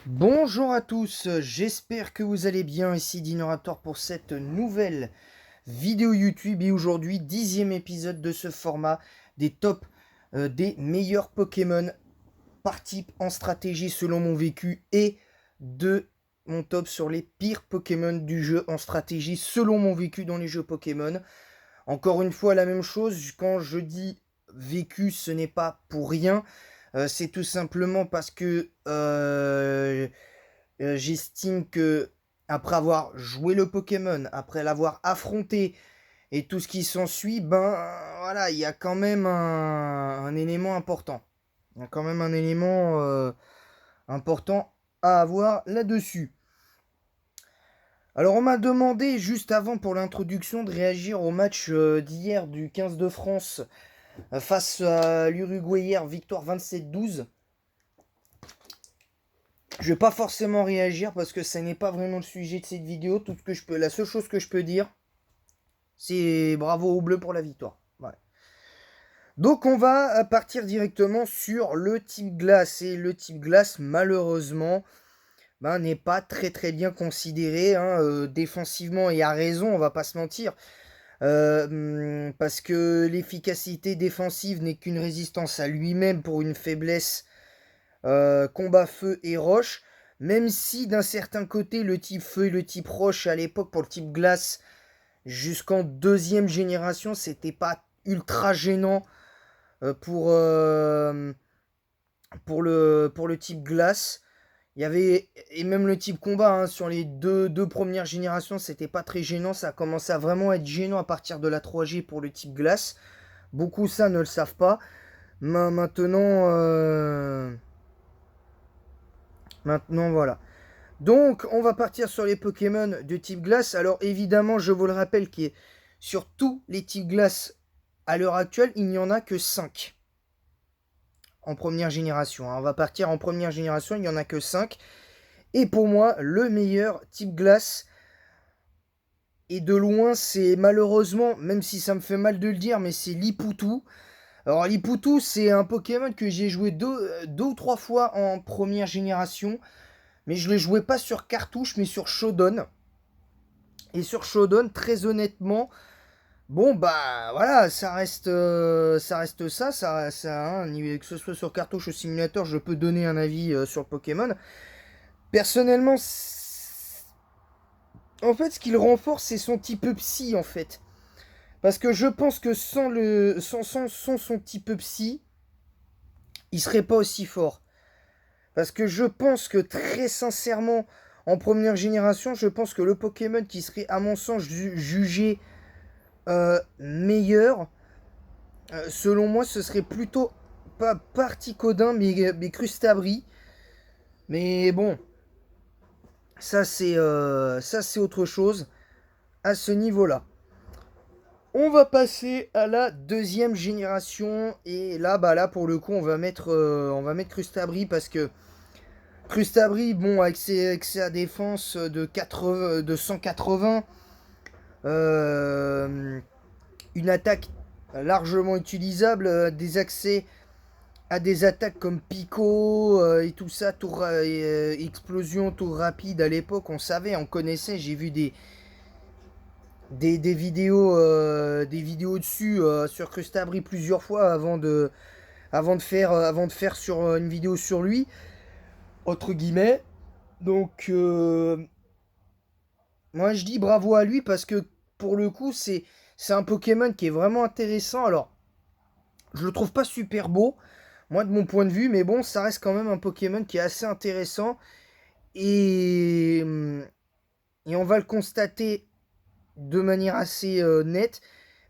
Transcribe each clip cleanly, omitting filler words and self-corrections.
Bonjour à tous, j'espère que vous allez bien, ici Dinorator pour cette nouvelle vidéo YouTube et aujourd'hui 10e épisode de ce format des tops des meilleurs Pokémon par type en stratégie selon mon vécu et de mon top sur les pires Pokémon du jeu en stratégie selon mon vécu dans les jeux Pokémon. Encore une fois la même chose, quand je dis vécu ce n'est pas pour rien, c'est tout simplement parce que j'estime que après avoir joué le Pokémon, après l'avoir affronté et tout ce qui s'ensuit, ben voilà, il y a quand même un élément important. Il y a quand même un élément important à avoir là-dessus. Alors on m'a demandé juste avant pour l'introduction de réagir au match d'hier du 15 de France face à l'Uruguay hier, victoire 27-12. Je vais pas forcément réagir parce que ça n'est pas vraiment le sujet de cette vidéo. La seule chose que je peux dire, c'est bravo au bleu pour la victoire. Ouais. Donc on va partir directement sur le type glace. Et le type glace, malheureusement, n'est pas très bien considéré défensivement et à raison, on va pas se mentir. Parce que l'efficacité défensive n'est qu'une résistance à lui-même pour une faiblesse combat feu et roche. Même si d'un certain côté le type feu et le type roche à l'époque pour le type glace jusqu'en deuxième génération c'était pas ultra gênant pour le type glace. Il y avait, et même le type combat sur les deux premières générations c'était pas très gênant, ça a commencé à vraiment être gênant à partir de la 3G pour le type glace. Beaucoup ça ne le savent pas. Maintenant, maintenant voilà. Donc, on va partir sur les Pokémon de type glace. Alors, évidemment, je vous le rappelle, sur tous les types glace à l'heure actuelle, il n'y en a que 5 en première génération. On va partir en première génération, il n'y en a que 5. Et pour moi, le meilleur type glace, et de loin, c'est malheureusement, même si ça me fait mal de le dire, mais c'est Lipoutou. Alors, Lipoutou, c'est un Pokémon que j'ai joué deux ou trois fois en première génération. Mais je ne le jouais pas sur cartouche, mais sur Shodown. Et sur Shodown, très honnêtement, bon bah voilà, ça reste ça que ce soit sur cartouche ou simulateur, je peux donner un avis sur le Pokémon. Personnellement, en fait, ce qu'il renforce, c'est son type psy en fait, parce que je pense que sans son type psy, il serait pas aussi fort. Parce que je pense que très sincèrement, en première génération, je pense que le Pokémon qui serait à mon sens jugé meilleur, selon moi, ce serait plutôt pas Particodin, mais Crustabri. Mais bon, ça c'est autre chose à ce niveau-là. On va passer à la deuxième génération et là, bah là pour le coup, on va mettre Crustabri parce que Crustabri, bon, avec sa défense de 180, euh, une attaque largement utilisable, des accès à des attaques comme Pico et tout ça, explosion, tour rapide à l'époque, on savait, on connaissait, j'ai vu des vidéos dessus sur Crustabri plusieurs fois avant de faire sur une vidéo sur lui, entre guillemets. Donc, moi je dis bravo à lui parce que pour le coup, c'est un Pokémon qui est vraiment intéressant. Alors, je le trouve pas super beau, moi de mon point de vue, mais bon, ça reste quand même un Pokémon qui est assez intéressant. Et, et on va le constater de manière assez nette.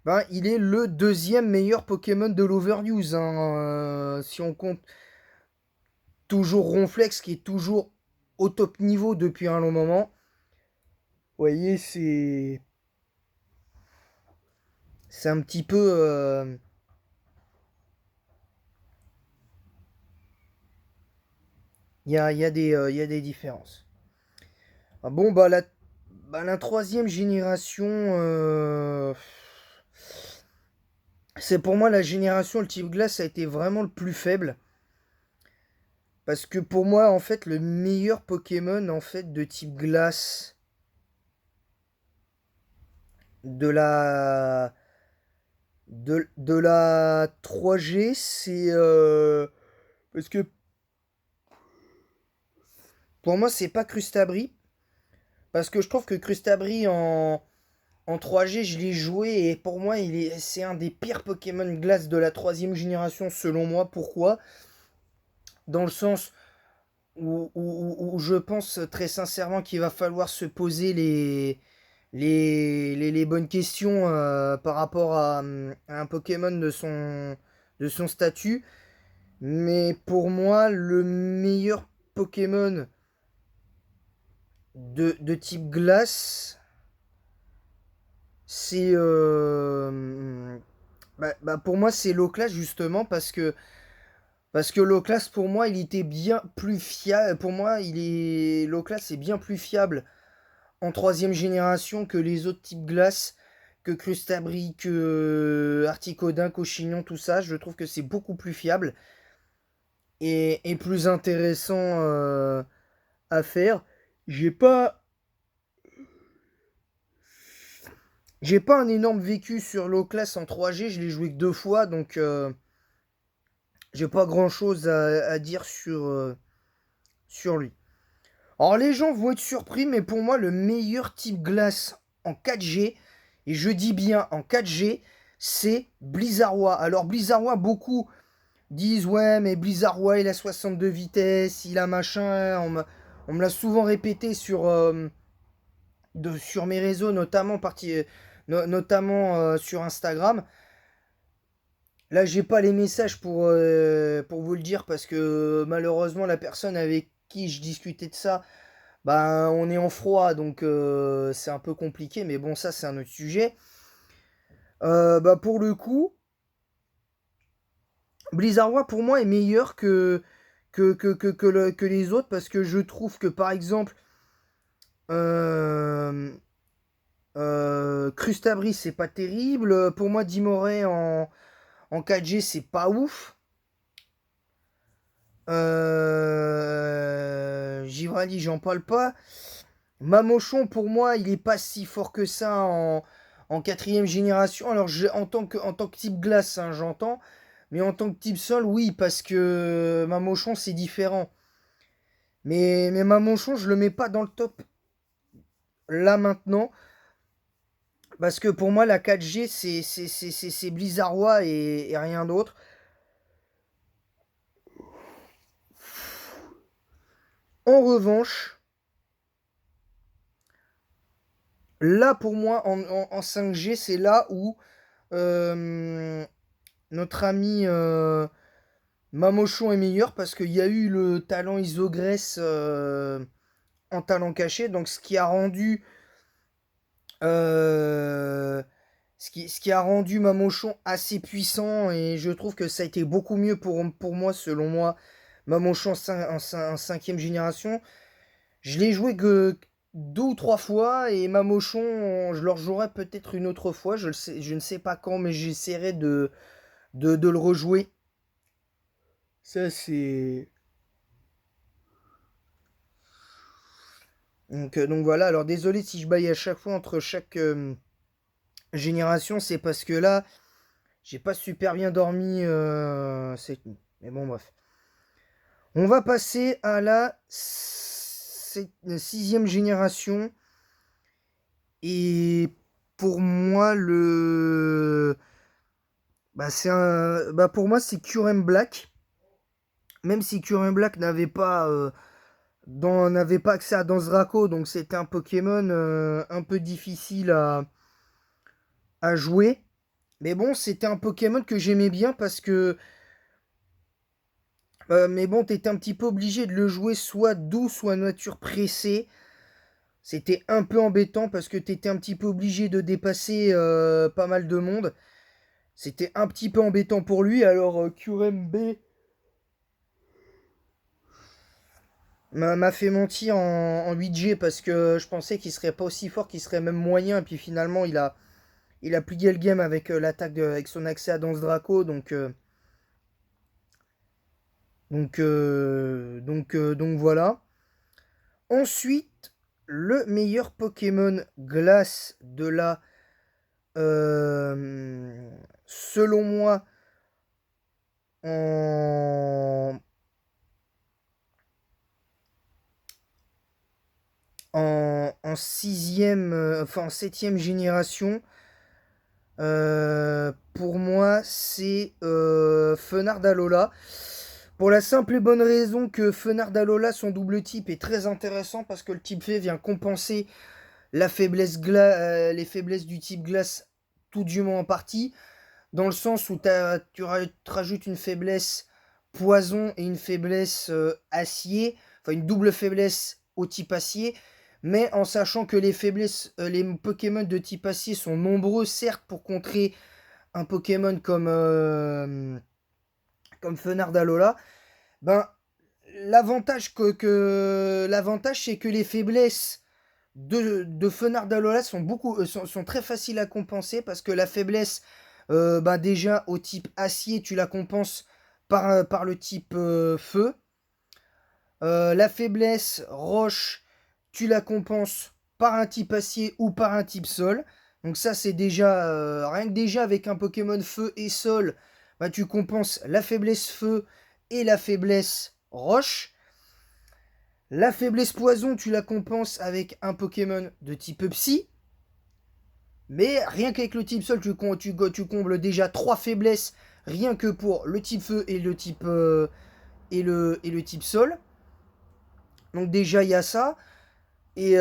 Ben, il est le deuxième meilleur Pokémon de l'Overuse. Si on compte toujours Ronflex qui est toujours au top niveau depuis un long moment. Vous voyez, c'est un petit peu. Il y a des différences. Ah bon, la troisième génération, c'est pour moi la génération, le type glace a été vraiment le plus faible. Parce que pour moi, en fait, le meilleur Pokémon, en fait, de type glace de la... de la 3G, c'est... parce que pour moi, c'est pas Crustabri. Parce que je trouve que Crustabri en 3G, je l'ai joué et pour moi, c'est un des pires Pokémon glace de la troisième génération, selon moi. Pourquoi? Dans le sens où je pense très sincèrement qu'il va falloir se poser les bonnes questions par rapport à un Pokémon de son statut. Mais pour moi, le meilleur Pokémon de type glace, c'est... pour moi, c'est Loclas, justement, parce que Loclas, pour moi, il était bien plus fiable. Pour moi, Loclas est bien plus fiable en troisième génération que les autres types glace, que Crustabri, que Articodin, Cochignon, tout ça. Je trouve que c'est beaucoup plus fiable et plus intéressant à faire. J'ai pas, j'ai pas un énorme vécu sur Loclas en 3G, je l'ai joué que 2 fois, donc j'ai pas grand chose à dire sur lui. Alors les gens vont être surpris, mais pour moi, le meilleur type glace en 4G, et je dis bien en 4G, c'est Blizzardois. Alors Blizzardois, beaucoup disent ouais, mais Blizzardois, il a 62 vitesses, il a machin. On me l'a souvent répété sur mes réseaux, notamment sur Instagram. Là, j'ai pas les messages pour vous le dire parce que malheureusement, la personne avec qui je discutais de ça, bah, on est en froid, donc c'est un peu compliqué, mais bon, ça, c'est un autre sujet. Pour le coup, Blizzard pour moi est meilleur que les autres parce que je trouve que par exemple, euh, Crustabris c'est pas terrible. Pour moi, Dimoré en 4G c'est pas ouf. Givrali, j'en parle pas. Mamochon, pour moi, il est pas si fort que ça en quatrième génération. Alors, en tant que type glace, hein, j'entends. Mais en tant que type sol, oui, parce que Mamochon, c'est différent. Mais Mamochon, je le mets pas dans le top là maintenant. Parce que pour moi, la 4G, c'est Blizzardois et rien d'autre. En revanche, là, pour moi, en 5G, c'est là où euh, notre ami Mamochon est meilleur parce qu'il y a eu le talent Isogresse en talent caché. Donc, euh, ce qui a rendu Mamochon assez puissant. Et je trouve que ça a été beaucoup mieux pour moi, selon moi, Mamochon en cinquième génération. Je l'ai joué que 2 ou 3 fois et Mamochon, je le rejouerai peut-être une autre fois. Je ne sais pas quand, mais j'essaierai de le rejouer. Ça, c'est. Donc voilà, alors désolé si je baille à chaque fois entre chaque génération, c'est parce que là, j'ai pas super bien dormi cette nuit. Mais bon, bref. On va passer à la sixième génération. Et pour moi, pour moi, c'est Curem Black. Même si Curem Black n'avait pas accès à Danzrako, donc c'était un Pokémon un peu difficile à jouer. Mais bon, c'était un Pokémon que j'aimais bien parce que. Mais bon, t'étais un petit peu obligé de le jouer soit doux, soit nature pressée. C'était un peu embêtant parce que t'étais un petit peu obligé de dépasser pas mal de monde. C'était un petit peu embêtant pour lui. Alors, QRMB m'a fait mentir en 8G parce que je pensais qu'il serait pas aussi fort, qu'il serait même moyen. Et puis finalement, il a plié le game avec avec son accès à Danse Draco. Donc voilà. Ensuite, le meilleur Pokémon glace de la... selon moi, en, en sixième, enfin en septième génération, pour moi, c'est Fenard Alola. Pour la simple et bonne raison que Fenard Alola, son double type est très intéressant parce que le type fée vient compenser les faiblesses du type glace, tout du moins en partie, dans le sens où tu rajoutes une faiblesse poison et une faiblesse acier, enfin une double faiblesse au type acier, mais en sachant que les Pokémon de type acier sont nombreux, certes, pour contrer un Pokémon comme Fenard Alola, ben, l'avantage c'est que les faiblesses de Fenard Alola sont très faciles à compenser parce que la faiblesse, ben déjà au type acier, tu la compenses par le type feu. La faiblesse roche, tu la compenses par un type acier ou par un type sol. Donc ça c'est déjà, rien que déjà avec un Pokémon feu et sol, bah, tu compenses la faiblesse feu et la faiblesse roche. La faiblesse poison, tu la compenses avec un Pokémon de type psy. Mais rien qu'avec le type sol, tu combles déjà 3 faiblesses rien que pour le type feu et le type, et le type sol. Donc déjà il y a ça. Et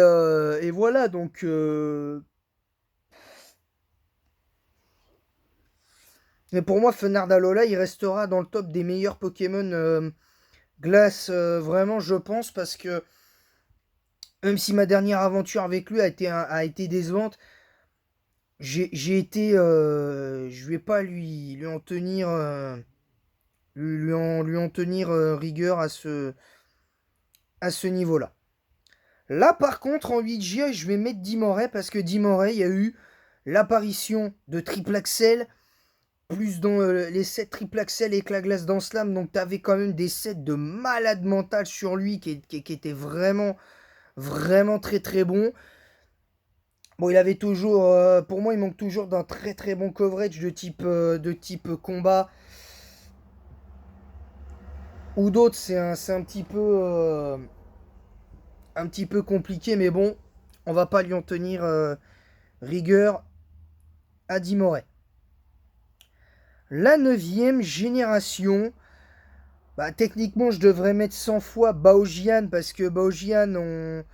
voilà, donc... Mais pour moi, Fenard Alola, il restera dans le top des meilleurs Pokémon glace, vraiment, je pense, parce que même si ma dernière aventure avec lui a été décevante, j'ai été... je vais pas lui en tenir... lui en tenir rigueur à ce niveau-là. Là, par contre, en 8G, je vais mettre Dimoré parce que Dimoré, il y a eu l'apparition de Triple Axel, plus dans les sets Triple Axel et la glace dans Slam. Donc, tu avais quand même des sets de malade mental sur lui qui étaient vraiment, vraiment très très bons. Bon, il avait toujours, pour moi, il manque toujours d'un très très bon coverage de type combat. Ou d'autres, c'est un petit peu compliqué, mais bon, on va pas lui en tenir rigueur à Dimoré. La neuvième génération, bah, techniquement, je devrais mettre 100 fois Baojian parce que Baojian,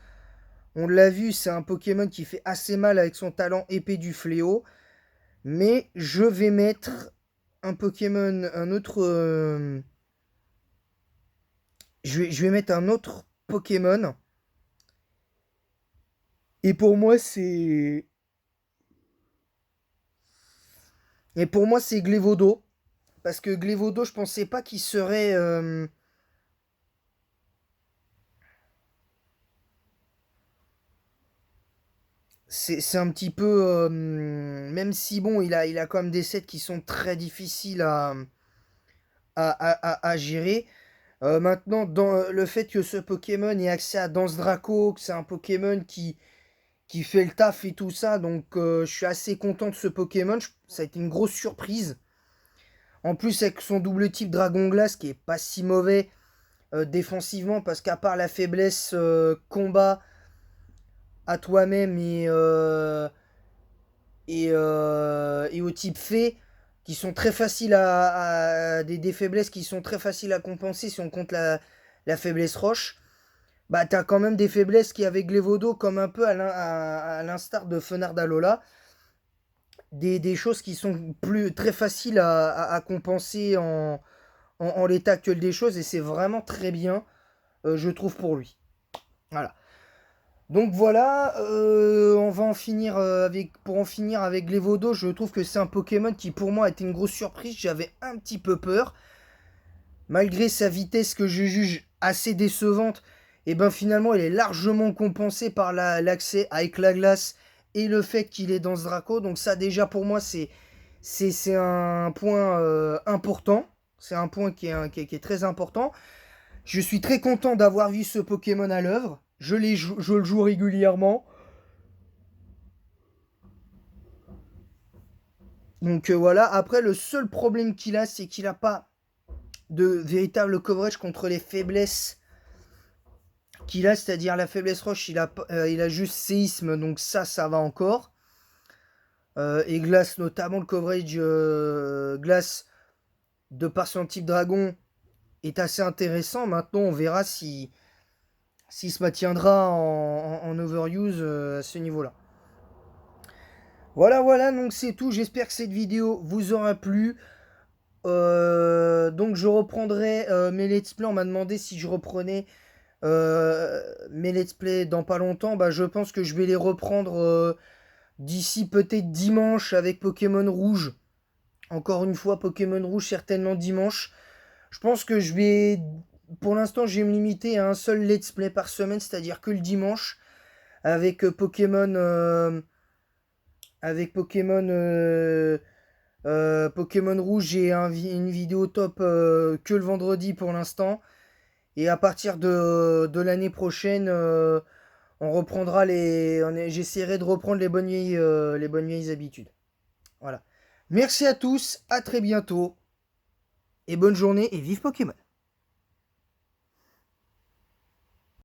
on l'a vu, c'est un Pokémon qui fait assez mal avec son talent épée du fléau. Mais je vais mettre un Pokémon, un autre. Je vais mettre un autre Pokémon. Et pour moi, c'est. Et pour moi, c'est Glévodo. Parce que Glévodo, je pensais pas qu'il serait. C'est un petit peu. Même si, bon, il a quand même des sets qui sont très difficiles à gérer. Maintenant, dans le fait que ce Pokémon ait accès à Danse Draco, que c'est un Pokémon qui fait le taf et tout ça, donc je suis assez content de ce Pokémon. Ça a été une grosse surprise. En plus, avec son double type Dragon Glace qui est pas si mauvais défensivement, parce qu'à part la faiblesse combat à toi-même et au type fée, qui sont très faciles des faiblesses qui sont très faciles à compenser si on compte la faiblesse roche. Bah, t'as quand même des faiblesses qui, avec Glévodo, comme un peu à l'instar de Fenard Alola, des choses qui sont très faciles à compenser en l'état actuel des choses, et c'est vraiment très bien, je trouve, pour lui. Voilà. Donc voilà, pour en finir avec Glévodo, je trouve que c'est un Pokémon qui pour moi a été une grosse surprise. J'avais un petit peu peur. Malgré sa vitesse que je juge assez décevante, et ben finalement elle est largement compensée par l'accès avec la glace et le fait qu'il est dans ce Draco. Donc ça déjà pour moi c'est un point important. C'est un point qui est très important. Je suis très content d'avoir vu ce Pokémon à l'œuvre. Je le joue régulièrement. Donc voilà, après le seul problème qu'il a, c'est qu'il n'a pas de véritable coverage contre les faiblesses qu'il a, c'est-à-dire la faiblesse roche, il a juste séisme, donc ça va encore. Et glace, notamment le coverage glace, de par son type dragon, est assez intéressant. Maintenant, on verra s'il se maintiendra en overuse à ce niveau-là. Voilà, donc c'est tout. J'espère que cette vidéo vous aura plu. Donc je reprendrai mes let's play. On m'a demandé si je reprenais mes let's play dans pas longtemps. Bah, je pense que je vais les reprendre d'ici peut-être dimanche avec Pokémon Rouge. Encore une fois, Pokémon Rouge certainement dimanche. Je pense que je vais... Pour l'instant, je vais me limiter à un seul let's play par semaine, c'est-à-dire que le dimanche, avec Pokémon... Pokémon Rouge, j'ai une vidéo top que le vendredi pour l'instant. Et à partir de l'année prochaine, on reprendra j'essaierai de reprendre les bonnes vieilles habitudes. Voilà. Merci à tous, à très bientôt. Et bonne journée et vive Pokémon!